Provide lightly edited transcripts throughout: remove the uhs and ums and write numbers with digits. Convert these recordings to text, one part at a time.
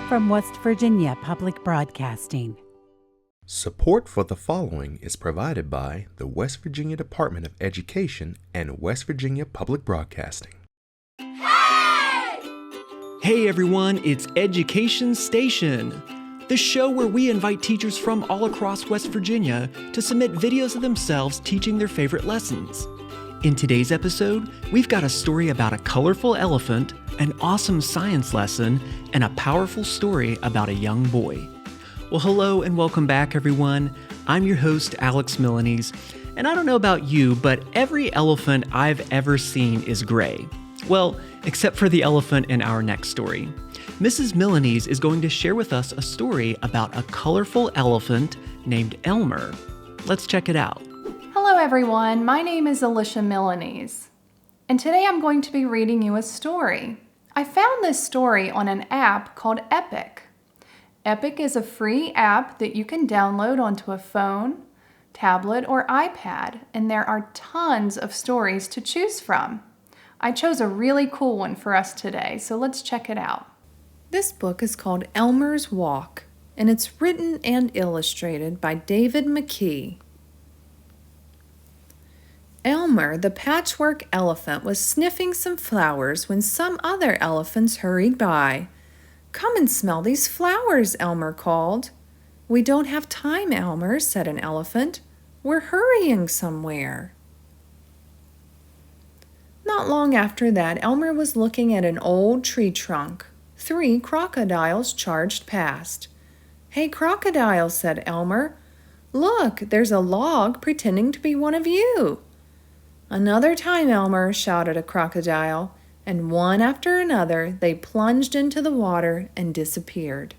from West Virginia Public Broadcasting. Support for the following is provided by the West Virginia Department of Education and West Virginia Public Broadcasting. Hey everyone, it's Education Station, the show where we invite teachers from all across West Virginia to submit videos of themselves teaching their favorite lessons. In today's episode, we've got a story about a colorful elephant, an awesome science lesson, and a powerful story about a young boy. Well, hello and welcome back, everyone. I'm your host, Alex Milanese, and I don't know about you, but every elephant I've ever seen is gray. Well, except for the elephant in our next story. Mrs. Milanese is going to share with us a story about a colorful elephant named Elmer. Let's check it out. Hello everyone, my name is Alicia Milanese, and today I'm going to be reading you a story. I found this story on an app called Epic. Epic is a free app that you can download onto a phone, tablet, or iPad, and there are tons of stories to choose from. I chose a really cool one for us today, so let's check it out. This book is called Ezras Walk, and it's written and illustrated by David McKee. Elmer, the patchwork elephant, was sniffing some flowers when some other elephants hurried by. "Come and smell these flowers," Elmer called. "We don't have time, Elmer," said an elephant. "We're hurrying somewhere." Not long after that, Elmer was looking at an old tree trunk. 3 crocodiles charged past. "Hey, crocodile," said Elmer. "Look, there's a log pretending to be one of you." "Another time, Elmer," shouted a crocodile, and one after another they plunged into the water and disappeared.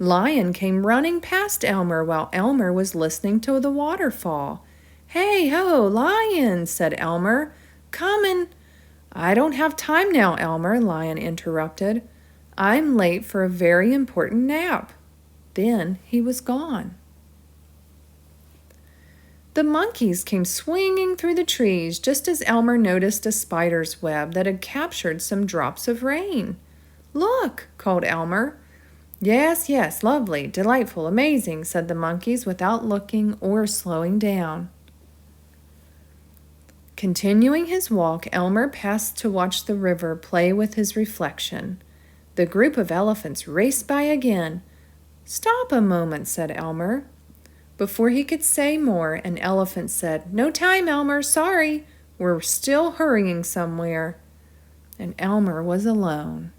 Lion came running past Elmer while Elmer was listening to the waterfall. "Hey ho, Lion," said Elmer. "Come." "I don't have time now, Elmer," Lion interrupted. "I'm late for a very important nap." Then he was gone. The monkeys came swinging through the trees just as Elmer noticed a spider's web that had captured some drops of rain. "Look," called Elmer. Yes, lovely, delightful, amazing," said the monkeys without looking or slowing down. Continuing his walk, Elmer passed to watch the river play with his reflection. The group of elephants raced by again. "Stop a moment," said Elmer. Before he could say more, an elephant said, "No time, Elmer, sorry. We're still hurrying somewhere." And Elmer was alone.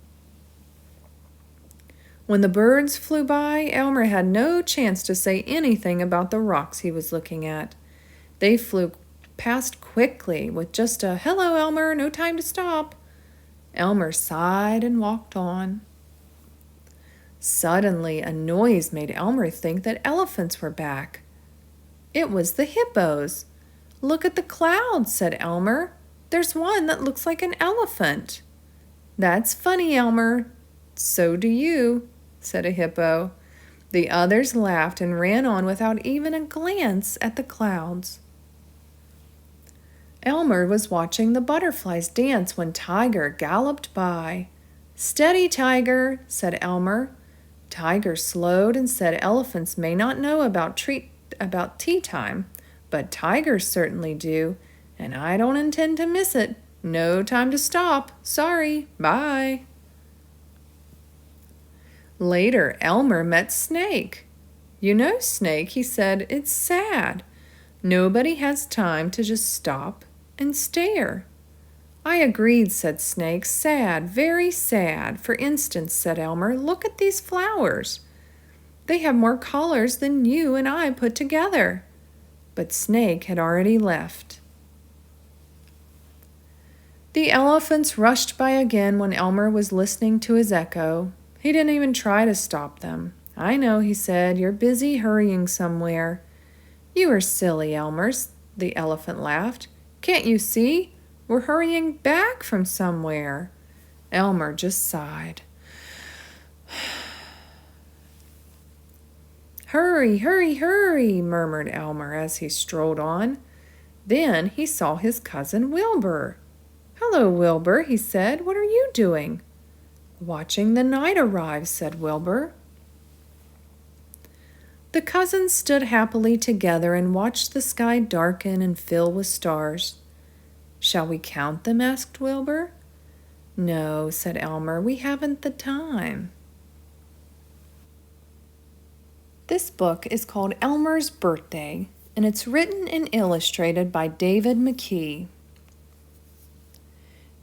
When the birds flew by, Elmer had no chance to say anything about the rocks he was looking at. They flew past quickly with just a, "Hello, Elmer, no time to stop." Elmer sighed and walked on. Suddenly, a noise made Elmer think that elephants were back. It was the hippos. "Look at the clouds," said Elmer. "There's one that looks like an elephant." "That's funny, Elmer." "So do you," said a hippo. The others laughed and ran on without even a glance at the clouds. Elmer was watching the butterflies dance when Tiger galloped by. "Steady, Tiger," said Elmer. Tiger slowed and said elephants may not know about tea time, but tigers certainly do, and I don't intend to miss it. No time to stop. Sorry. Bye. Later, Elmer met Snake. "You know, Snake," he said, "it's sad. Nobody has time to just stop and stare." "I agreed," said Snake. "Sad, very sad. For instance," said Elmer, "look at these flowers. They have more colors than you and I put together." But Snake had already left. The elephants rushed by again when Elmer was listening to his echo. He didn't even try to stop them. "I know," he said, "you're busy hurrying somewhere." "You are silly, Elmer," the elephant laughed. "Can't you see? We're hurrying back from somewhere." Elmer just sighed. "Hurry, hurry, hurry," murmured Elmer as he strolled on. Then he saw his cousin Wilbur. "Hello, Wilbur," he said. "What are you doing?" "Watching the night arrive," said Wilbur. The cousins stood happily together and watched the sky darken and fill with stars. "Shall we count them?" asked Wilbur. "No," said Elmer, "we haven't the time." This book is called Elmer's Birthday, and it's written and illustrated by David McKee.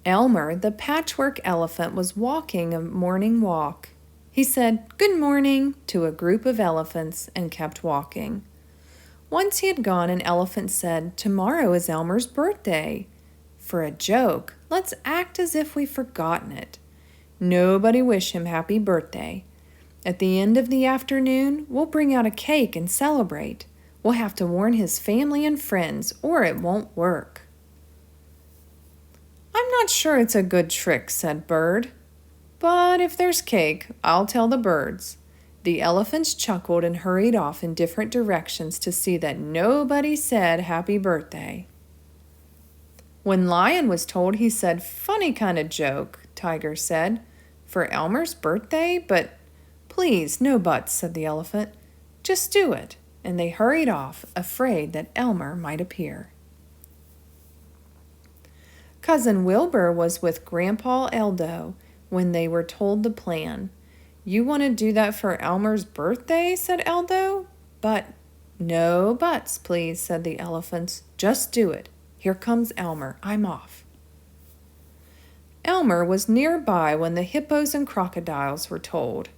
Elmer, the patchwork elephant, was walking a morning walk. He said, "Good morning," to a group of elephants and kept walking. Once he had gone, an elephant said, "Tomorrow is Elmer's birthday. For a joke, let's act as if we've forgotten it. Nobody wish him happy birthday. At the end of the afternoon, we'll bring out a cake and celebrate. We'll have to warn his family and friends, or it won't work." "I'm not sure it's a good trick," said Bird. "But if there's cake, I'll tell the birds." The elephants chuckled and hurried off in different directions to see that nobody said happy birthday. When Lion was told, he said, "Funny kind of joke," Tiger said. "For Elmer's birthday? But please, no buts," said the elephant. "Just do it." And they hurried off, afraid that Elmer might appear. Cousin Wilbur was with Grandpa Eldo when they were told the plan. "You want to do that for Elmer's birthday?" said Eldo. "But no buts, please," said the elephants. "Just do it. Here comes Elmer. I'm off." Elmer was nearby when the hippos and crocodiles were told.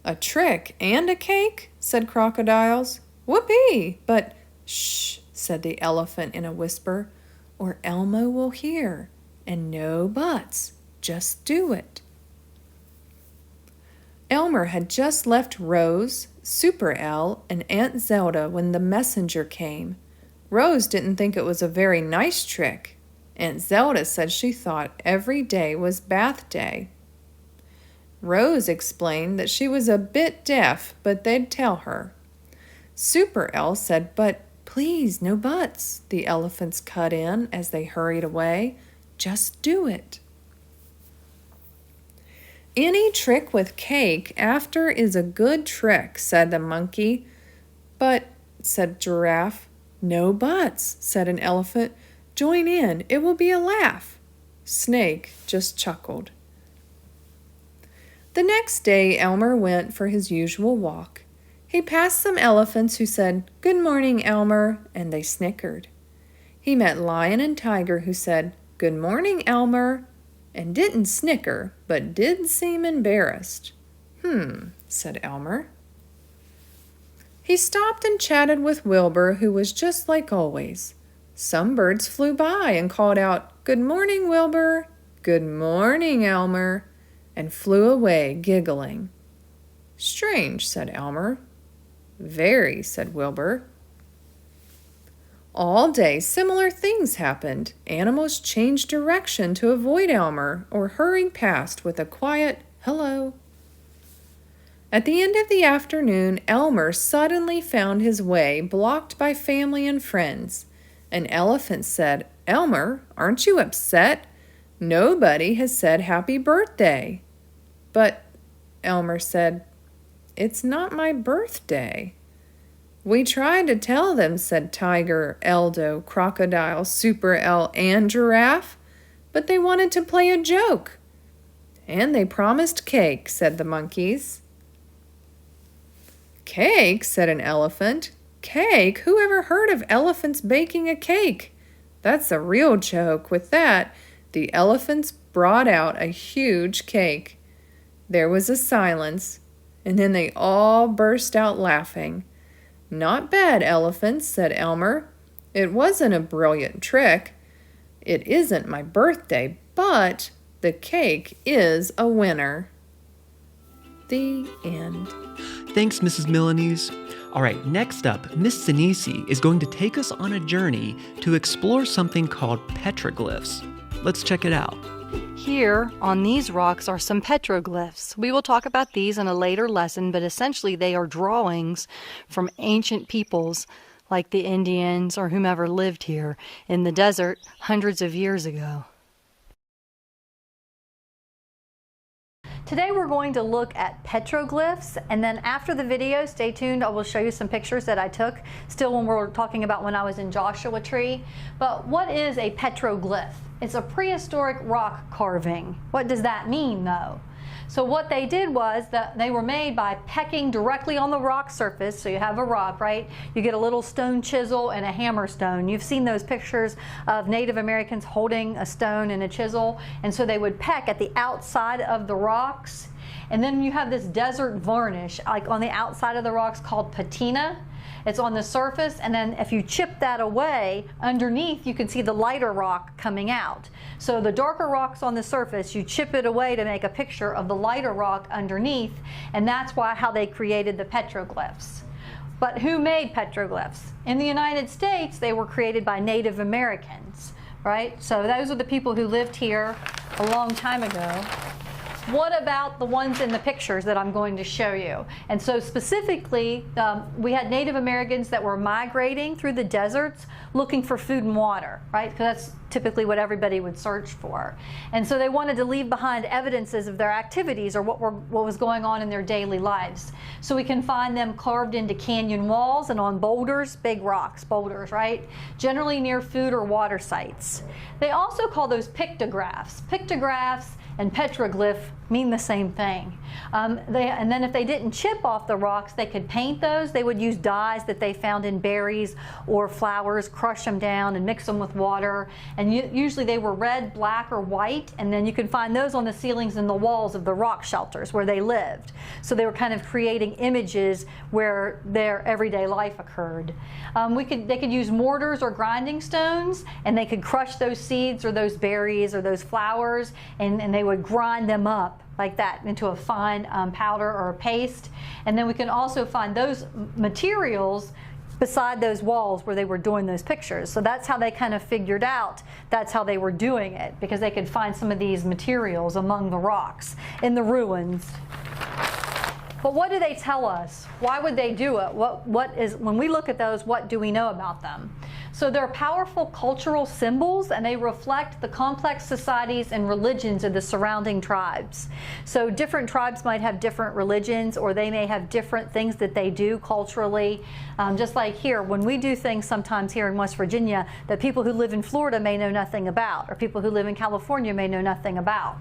"A trick and a cake?" said crocodiles. "Whoopee! But shh," said the elephant in a whisper, "or Elmo will hear. And no buts. Just do it." Elmer had just left Rose, Super L, and Aunt Zelda when the messenger came. Rose didn't think it was a very nice trick. Aunt Zelda said she thought every day was bath day. Rose explained that she was a bit deaf, but they'd tell her. Super L said, "But please, no buts." The elephants cut in as they hurried away. "Just do it." "Any trick with cake after is a good trick," said the monkey. "But," said Giraffe. "No buts," said an elephant. "Join in, it will be a laugh." Snake just chuckled. The next day Elmer went for his usual walk. He passed some elephants who said, "Good morning, Elmer," and they snickered. He met Lion and Tiger who said, "Good morning, Elmer," and didn't snicker, but did seem embarrassed. Said Elmer. He stopped and chatted with Wilbur, who was just like always. Some birds flew by and called out, "Good morning, Wilbur." "Good morning, Elmer," and flew away, giggling. "Strange," said Elmer. "Very," said Wilbur. All day similar things happened. Animals changed direction to avoid Elmer or hurried past with a quiet hello. At the end of the afternoon, Elmer suddenly found his way blocked by family and friends. An elephant said, "Elmer, aren't you upset? Nobody has said happy birthday." "But," Elmer said, "it's not my birthday." "We tried to tell them," said Tiger, Eldo, Crocodile, Super L, and Giraffe, "but they wanted to play a joke." "And they promised cake," said the monkeys. "Cake?" said an elephant. "Cake? Who ever heard of elephants baking a cake? That's a real joke." With that, the elephants brought out a huge cake. There was a silence, and then they all burst out laughing. "Not bad, elephants," said Elmer. "It wasn't a brilliant trick. It isn't my birthday, but the cake is a winner." The end. Thanks, Mrs. Milanese. All right, next up, Miss Sinisi is going to take us on a journey to explore something called petroglyphs. Let's check it out. Here, on these rocks, are some petroglyphs. We will talk about these in a later lesson, but essentially they are drawings from ancient peoples like the Indians or whomever lived here in the desert hundreds of years ago. Today we're going to look at petroglyphs, and then after the video, stay tuned, I will show you some pictures that I took, still when we're talking about when I was in Joshua Tree. But what is a petroglyph? It's a prehistoric rock carving. What does that mean though? So what they did was that they were made by pecking directly on the rock surface. So you have a rock, right? You get a little stone chisel and a hammer stone. You've seen those pictures of Native Americans holding a stone and a chisel. And so they would peck at the outside of the rocks. And then you have this desert varnish, like on the outside of the rocks, called patina. It's on the surface, and then if you chip that away, underneath you can see the lighter rock coming out. So the darker rock's on the surface, you chip it away to make a picture of the lighter rock underneath, and that's how they created the petroglyphs. But who made petroglyphs? In the United States, they were created by Native Americans, right? So those are the people who lived here a long time ago. What about the ones in the pictures that I'm going to show you? And so specifically, we had Native Americans that were migrating through the deserts looking for food and water, right? Because that's typically what everybody would search for. And so they wanted to leave behind evidences of their activities or what was going on in their daily lives. So we can find them carved into canyon walls and on boulders, big rocks, boulders, right? Generally near food or water sites. They also call those pictographs. Pictographs and petroglyph mean the same thing. And then if they didn't chip off the rocks, they could paint those. They would use dyes that they found in berries or flowers, crush them down and mix them with water. And usually they were red, black, or white. And then you can find those on the ceilings and the walls of the rock shelters where they lived. So they were kind of creating images where their everyday life occurred. They could use mortars or grinding stones, and they could crush those seeds or those berries or those flowers, and they would grind them up like that into a fine powder or a paste. And then we can also find those materials beside those walls where they were doing those pictures. So that's how they kind of figured out that's how they were doing it, because they could find some of these materials among the rocks in the ruins. But what do they tell us? Why would they do it? When we look at those, what do we know about them? So they're powerful cultural symbols, and they reflect the complex societies and religions of the surrounding tribes. So different tribes might have different religions, or they may have different things that they do culturally. Just like here, when we do things sometimes here in West Virginia that people who live in Florida may know nothing about, or people who live in California may know nothing about.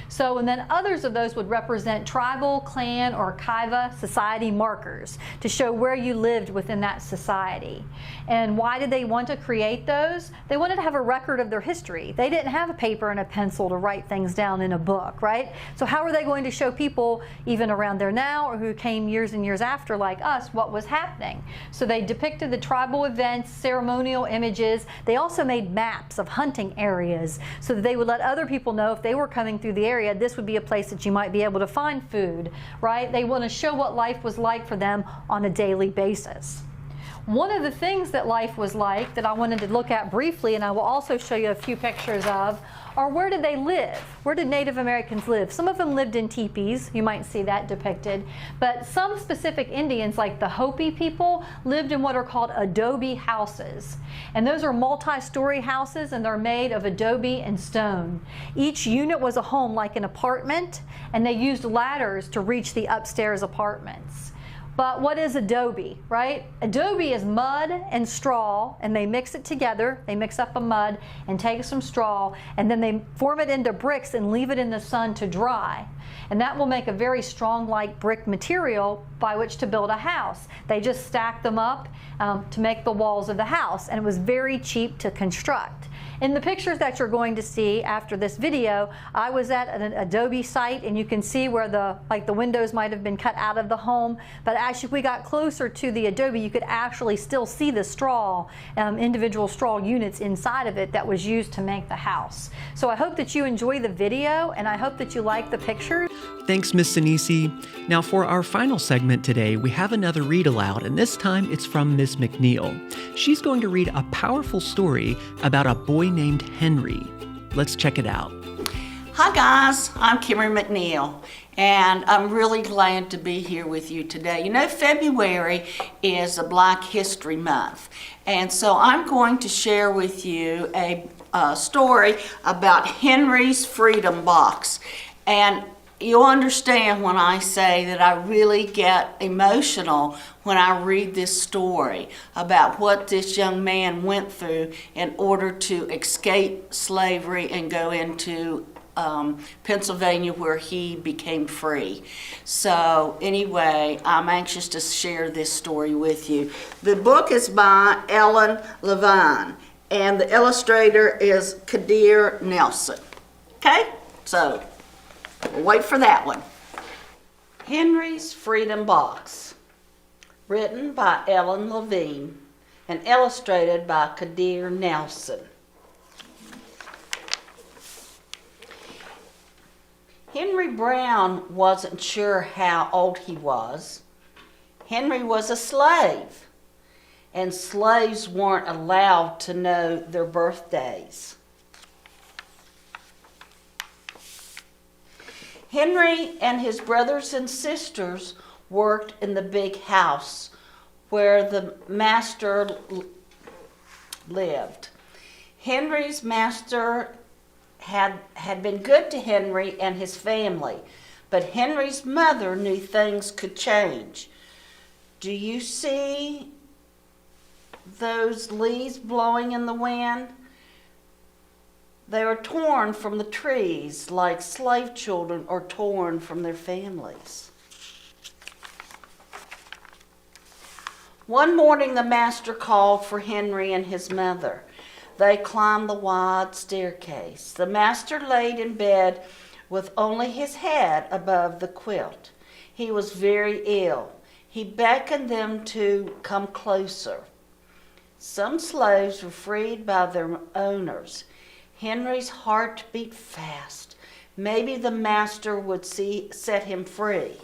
So, and then others of those would represent tribal, clan, or kaiva society markers to show where you lived within that society. And why did they want to create those? They wanted to have a record of their history. They didn't have a paper and a pencil to write things down in a book, right? So how are they going to show people, even around there now, or who came years and years after like us, what was happening? So they depicted the tribal events, ceremonial images. They also made maps of hunting areas so that they would let other people know if they were coming through the area, this would be a place that you might be able to find food, right? They want to show what life was like for them on a daily basis. One of the things that life was like that I wanted to look at briefly, and I will also show you a few pictures of, are where did they live? Where did Native Americans live? Some of them lived in teepees. You might see that depicted. But some specific Indians, like the Hopi people, lived in what are called adobe houses. And those are multi-story houses, and they're made of adobe and stone. Each unit was a home, like an apartment, and they used ladders to reach the upstairs apartments. But what is adobe, right? Adobe is mud and straw, and they mix it together. They mix up a mud and take some straw, and then they form it into bricks and leave it in the sun to dry. And that will make a very strong, light brick material by which to build a house. They just stack them up to make the walls of the house, and it was very cheap to construct. In the pictures that you're going to see after this video, I was at an adobe site, and you can see where the windows might have been cut out of the home. But as we got closer to the adobe, you could actually still see the straw, individual straw units inside of it that was used to make the house. So I hope that you enjoy the video, and I hope that you like the pictures. Thanks, Miss Sinisi. Now for our final segment today, we have another read aloud, and this time it's from Miss McNeil. She's going to read a powerful story about a boy named Henry. Let's check it out. Hi guys, I'm Kimmy McNeil, and I'm really glad to be here with you today. You know, February is a Black History Month, and so I'm going to share with you a story about Henry's Freedom Box. And you'll understand when I say that I really get emotional when I read this story about what this young man went through in order to escape slavery and go into Pennsylvania, where he became free. So anyway, I'm anxious to share this story with you. The book is by Ellen Levine, and the illustrator is Kadir Nelson. Okay, so we'll wait for that one. Henry's Freedom Box, written by Ellen Levine and illustrated by Kadir Nelson. Henry Brown wasn't sure how old he was. Henry was a slave, and slaves weren't allowed to know their birthdays. Henry and his brothers and sisters worked in the big house where the master lived. Henry's master had been good to Henry and his family, but Henry's mother knew things could change. Do you see those leaves blowing in the wind? They are torn from the trees like slave children are torn from their families. One morning the master called for Henry and his mother. They climbed the wide staircase. The master laid in bed with only his head above the quilt. He was very ill. He beckoned them to come closer. Some slaves were freed by their owners. Henry's heart beat fast. Maybe the master would set him free.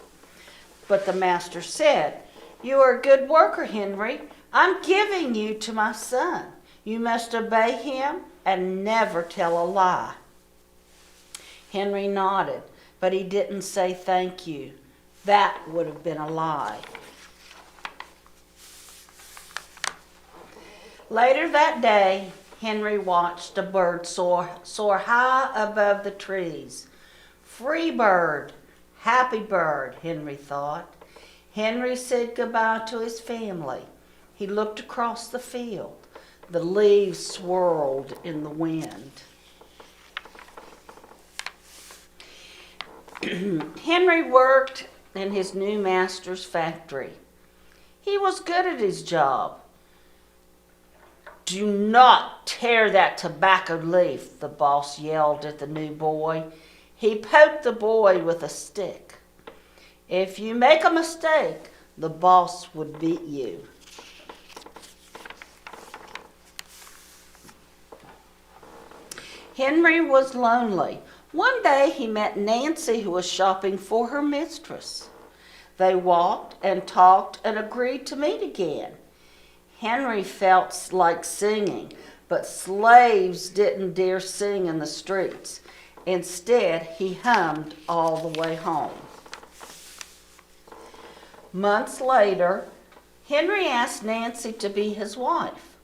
But the master said, "You are a good worker, Henry. I'm giving you to my son. You must obey him and never tell a lie." Henry nodded, but he didn't say thank you. That would have been a lie. Later that day, Henry watched a bird soar high above the trees. Free bird, happy bird, Henry thought. Henry said goodbye to his family. He looked across the field. The leaves swirled in the wind. Henry worked in his new master's factory. He was good at his job. "Do not tear that tobacco leaf," the boss yelled at the new boy. He poked the boy with a stick. If you make a mistake, the boss would beat you. Henry was lonely. One day he met Nancy, who was shopping for her mistress. They walked and talked and agreed to meet again. Henry felt like singing, but slaves didn't dare sing in the streets. Instead, he hummed all the way home. Months later, Henry asked Nancy to be his wife.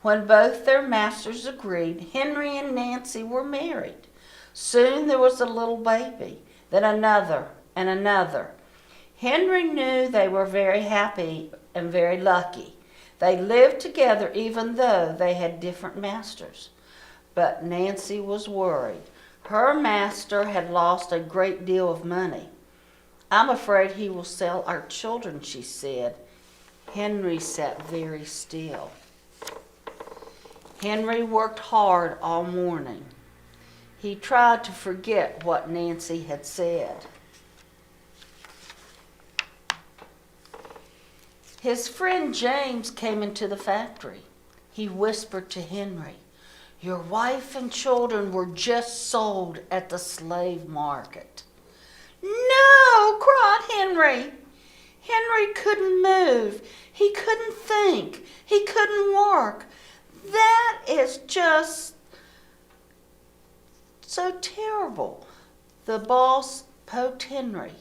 When both their masters agreed, Henry and Nancy were married. Soon there was a little baby, then another and another. Henry knew they were very happy and very lucky. They lived together even though they had different masters. But Nancy was worried. Her master had lost a great deal of money. "I'm afraid he will sell our children," she said. Henry sat very still. Henry worked hard all morning. He tried to forget what Nancy had said. His friend James came into the factory. He whispered to Henry, "Your wife and children were just sold at the slave market." "No!" cried Henry. Henry couldn't move. He couldn't think. He couldn't work. That is just so terrible. The boss poked Henry.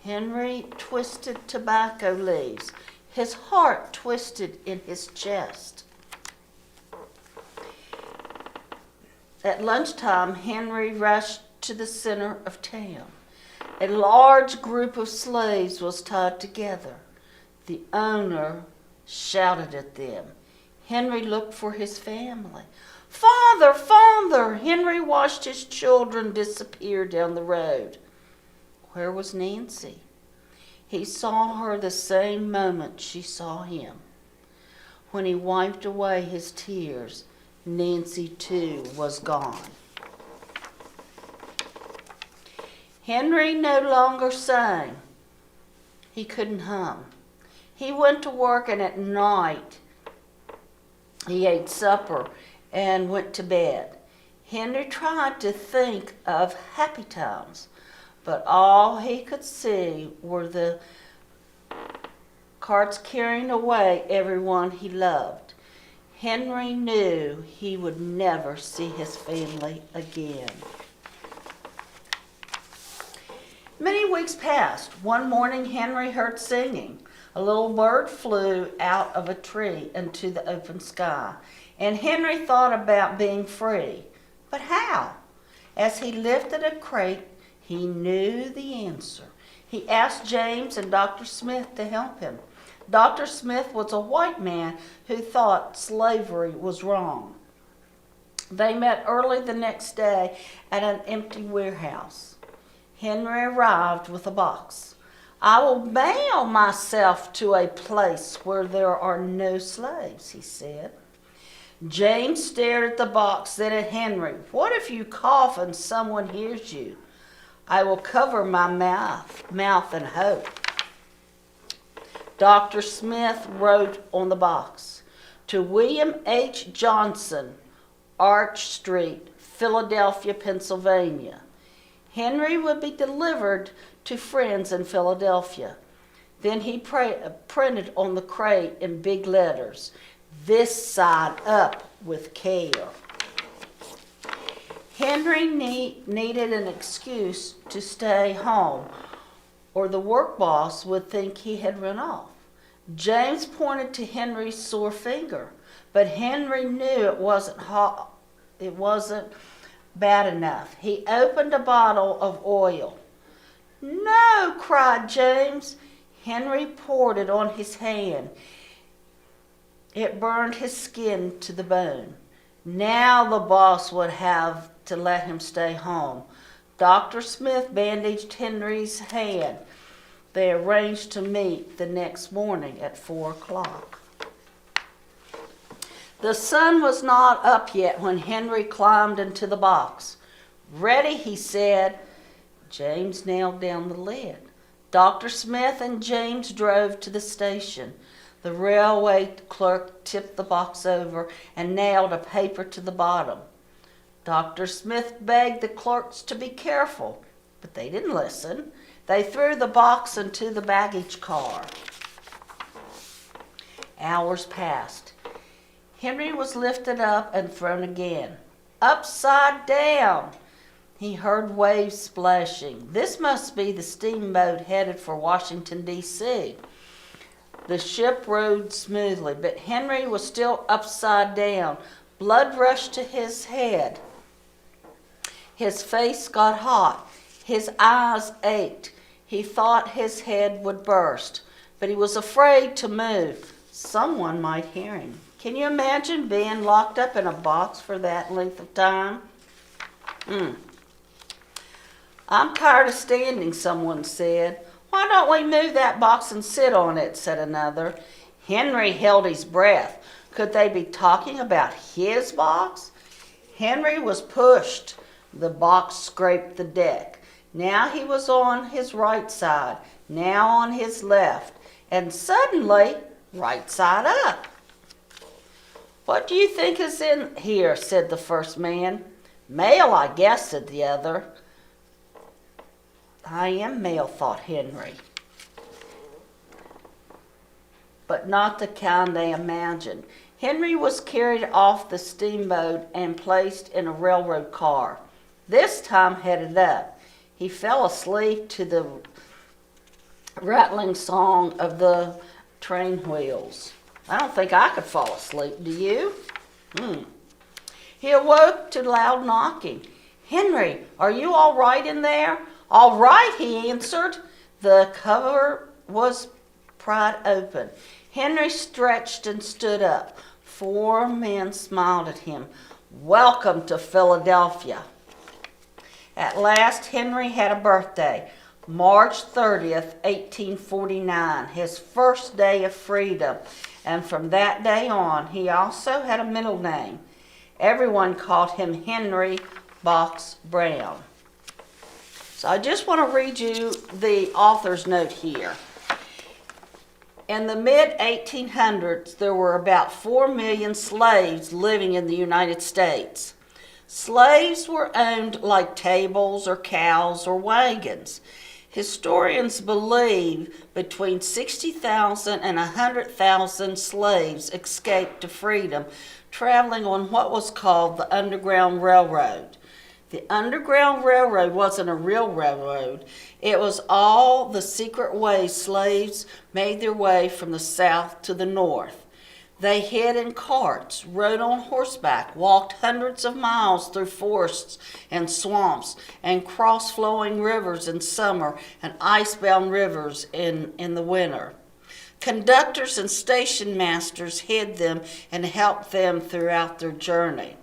Henry twisted tobacco leaves. His heart twisted in his chest. At lunchtime, Henry rushed to the center of town. A large group of slaves was tied together. The owner shouted at them. Henry looked for his family. "Father, father!" Henry watched his children disappear down the road. Where was Nancy? He saw her the same moment she saw him. When he wiped away his tears, Nancy too was gone. Henry no longer sang. He couldn't hum. He went to work, and at night he ate supper and went to bed. Henry tried to think of happy times, but all he could see were the carts carrying away everyone he loved. Henry knew he would never see his family again. Many weeks passed. One morning Henry heard singing. A little bird flew out of a tree into the open sky, and Henry thought about being free. But how? As he lifted a crate, he knew the answer. He asked James and Dr. Smith to help him. Dr. Smith was a white man who thought slavery was wrong. They met early the next day at an empty warehouse. Henry arrived with a box. "I will mail myself to a place where there are no slaves," he said. James stared at the box, then at Henry. "What if you cough and someone hears you?" "I will cover my mouth and hope." Dr. Smith wrote on the box, "To William H. Johnson, Arch Street, Philadelphia, Pennsylvania." Henry would be delivered to friends in Philadelphia. Then he printed on the crate in big letters, "This side up with care." Henry needed an excuse to stay home, or the work boss would think he had run off. James pointed to Henry's sore finger, but Henry knew it wasn't bad enough. He opened a bottle of oil. "No!" cried James. Henry poured it on his hand. It burned his skin to the bone. Now the boss would have to let him stay home. Dr. Smith bandaged Henry's hand. They arranged to meet the next morning at 4 o'clock. The sun was not up yet when Henry climbed into the box. "Ready," he said. James nailed down the lid. Dr. Smith and James drove to the station. The railway clerk tipped the box over and nailed a paper to the bottom. Dr. Smith begged the clerks to be careful, but they didn't listen. They threw the box into the baggage car. Hours passed. Henry was lifted up and thrown again. Upside down! He heard waves splashing. This must be the steamboat headed for Washington, D.C. The ship rode smoothly, but Henry was still upside down. Blood rushed to his head. His face got hot. His eyes ached. He thought his head would burst, but he was afraid to move. Someone might hear him. Can you imagine being locked up in a box for that length of time? "I'm tired of standing," someone said. "Why don't we move that box and sit on it?" said another. Henry held his breath. Could they be talking about his box? Henry was pushed. The box scraped the deck. Now he was on his right side, now on his left, and suddenly right side up. "What do you think is in here?" said the first man. "Mail, I guess," said the other. "I am mail," thought Henry. But not the kind they imagined. Henry was carried off the steamboat and placed in a railroad car, this time headed up. He fell asleep to the rattling song of the train wheels. I don't think I could fall asleep, do you? He awoke to loud knocking. "Henry, are you all right in there?" "All right," he answered. The cover was pried open. Henry stretched and stood up. 4 men smiled at him. "Welcome to Philadelphia." At last, Henry had a birthday. March 30th, 1849, his first day of freedom. And from that day on, he also had a middle name. Everyone called him Henry Box Brown. So I just want to read you the author's note here. In the mid-1800s, there were about 4 million slaves living in the United States. Slaves were owned like tables or cows or wagons. Historians believe between 60,000 and 100,000 slaves escaped to freedom, traveling on what was called the Underground Railroad. The Underground Railroad wasn't a real railroad. It was all the secret ways slaves made their way from the south to the north. They hid in carts, rode on horseback, walked hundreds of miles through forests and swamps, and crossed flowing rivers in summer and icebound rivers in the winter. Conductors and station masters hid them and helped them throughout their journey.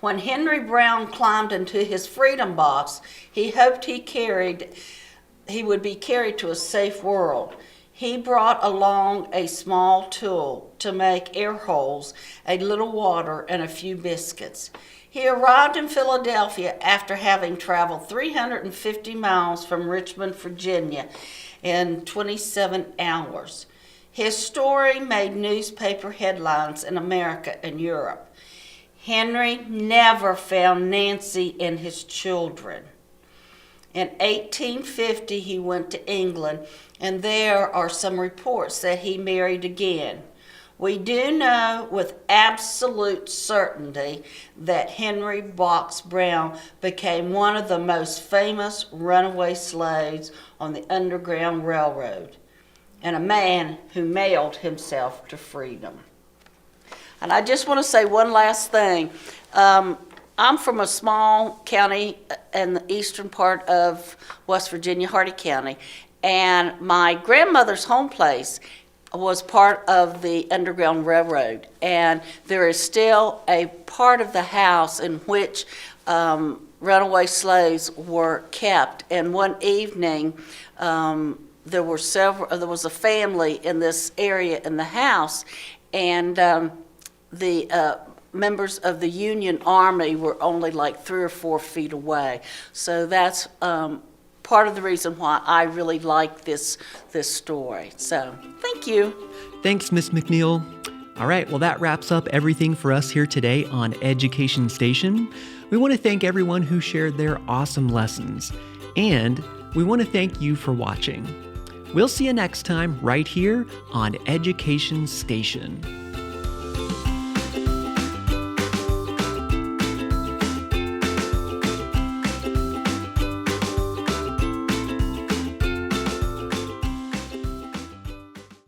When Henry Brown climbed into his freedom box, he hoped he would be carried to a safe world. He brought along a small tool to make air holes, a little water, and a few biscuits. He arrived in Philadelphia after having traveled 350 miles from Richmond, Virginia, in 27 hours. His story made newspaper headlines in America and Europe. Henry never found Nancy and his children. In 1850, he went to England, and there are some reports that he married again. We do know with absolute certainty that Henry Box Brown became one of the most famous runaway slaves on the Underground Railroad, and a man who mailed himself to freedom. And I just want to say one last thing. I'm from a small county in the eastern part of West Virginia, Hardy County, and my grandmother's home place was part of the Underground Railroad, and there is still a part of the house in which runaway slaves were kept. And one evening, there was a family in this area in the house, and the members of the Union Army were only like 3 or 4 feet away. So that's part of the reason why I really like this story. So thank you. Thanks, Miss McNeil. All right, well, that wraps up everything for us here today on Education Station. We want to thank everyone who shared their awesome lessons. And we want to thank you for watching. We'll see you next time right here on Education Station.